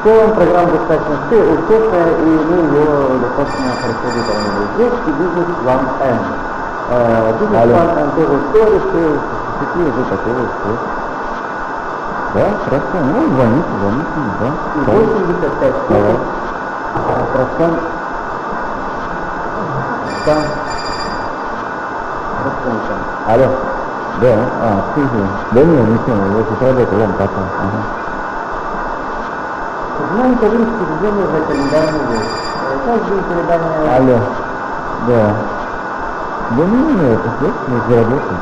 В целом программа достаточно успешная, и мы ее достаточно хорошо выполнили. Здесь бизнес-план Н. Бизнес-план Н тоже все решил, какие уже такого все. Да, хорошо, ну звоните, да. 85 процент. Алло. Да, ты же. Да нет, ничего, я сейчас работаю, ладно, пока. Знаем табличку введения за календарный год. Каждый календарный... Алло. Да. Да не, это все, мы заработаем.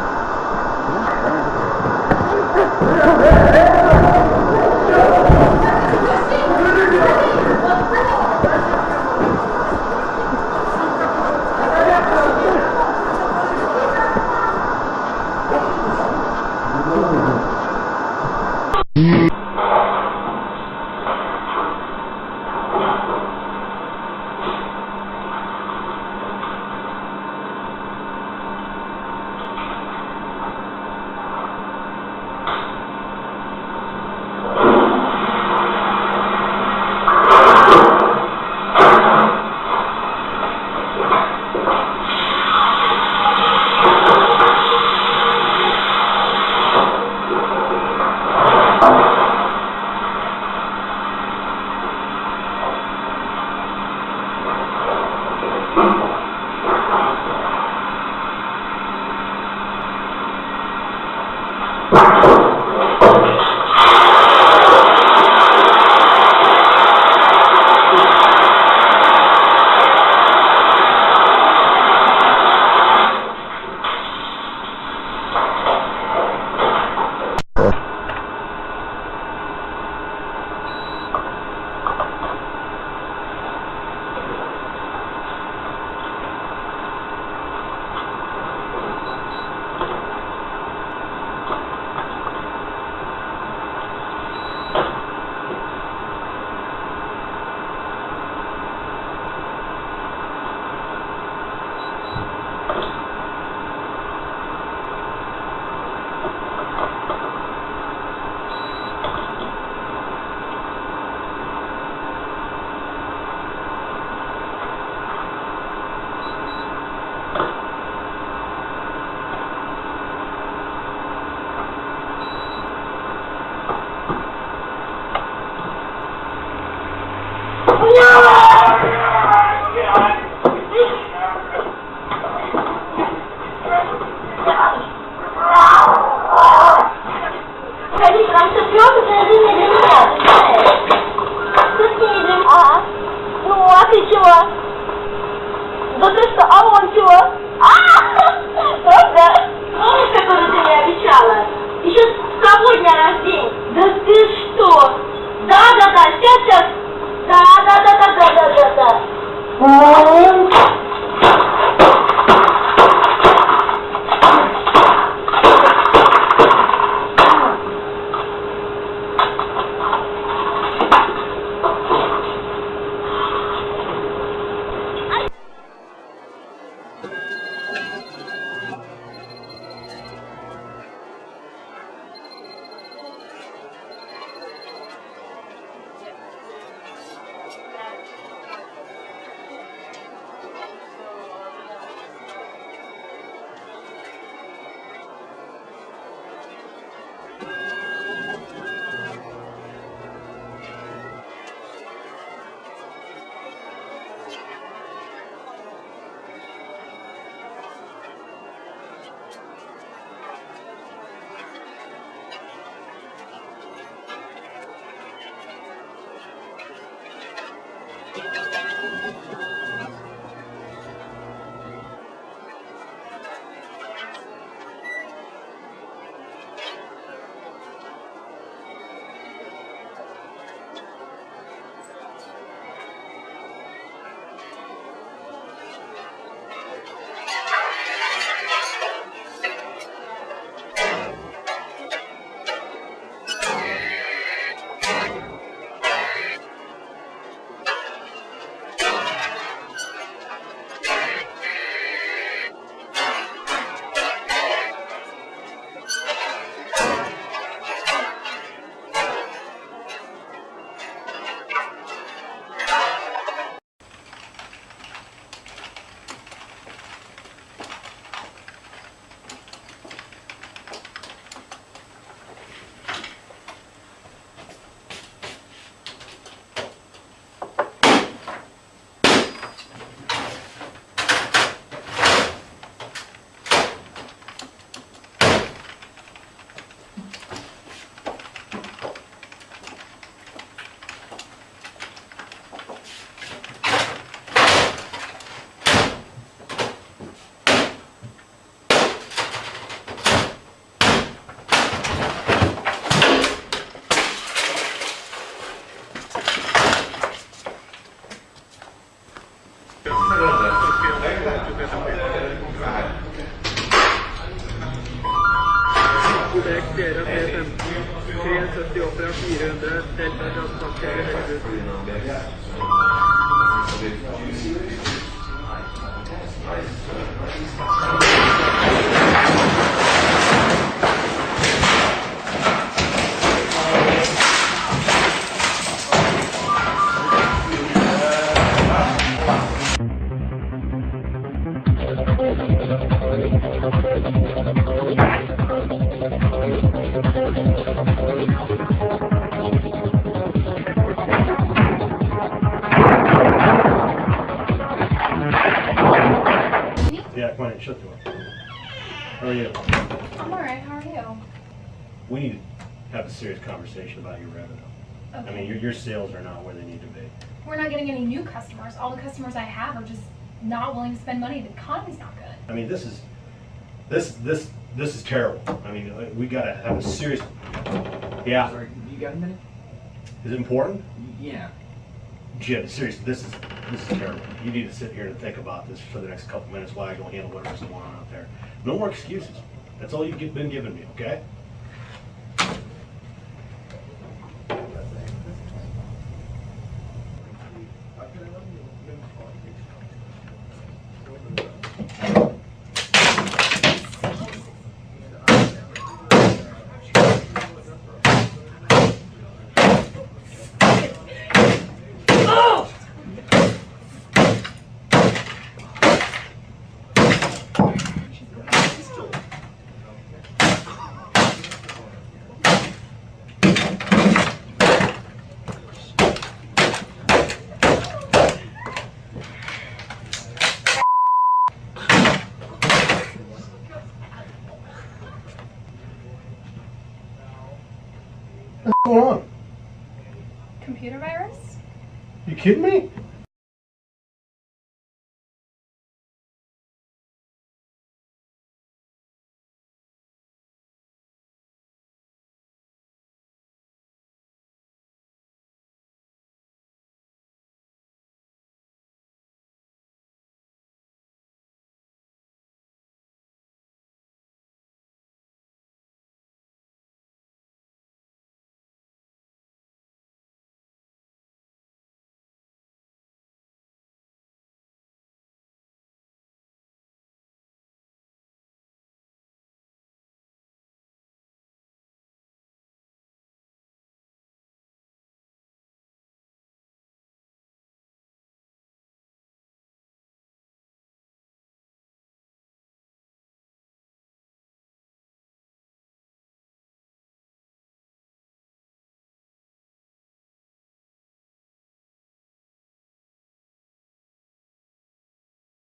Да ты что, а он чего? Правда? Помнишь, которую ты мне обещала? Еще с того дня рождения. Да ты что? Да, сейчас. Да. Korrekt, dere er 378 fra 400, Delta transporterer helvete. Yeah, come on in, shut the door. How are you? I'm alright, how are you? We need to have a serious conversation about your revenue. I mean, your sales are not where they need to be. We're not getting any new customers. All the customers I have are just not willing to spend money. The economy's not good. I mean, this is terrible. I mean, we gotta have a serious, yeah. Sorry, you got a minute? Is it important? Yeah. Jim, seriously, this is terrible. You need to sit here and think about this for the next couple minutes while I go handle whatever's going on out there. No more excuses. That's all you've been giving me, okay? What's going on? Computer virus? You kidding me?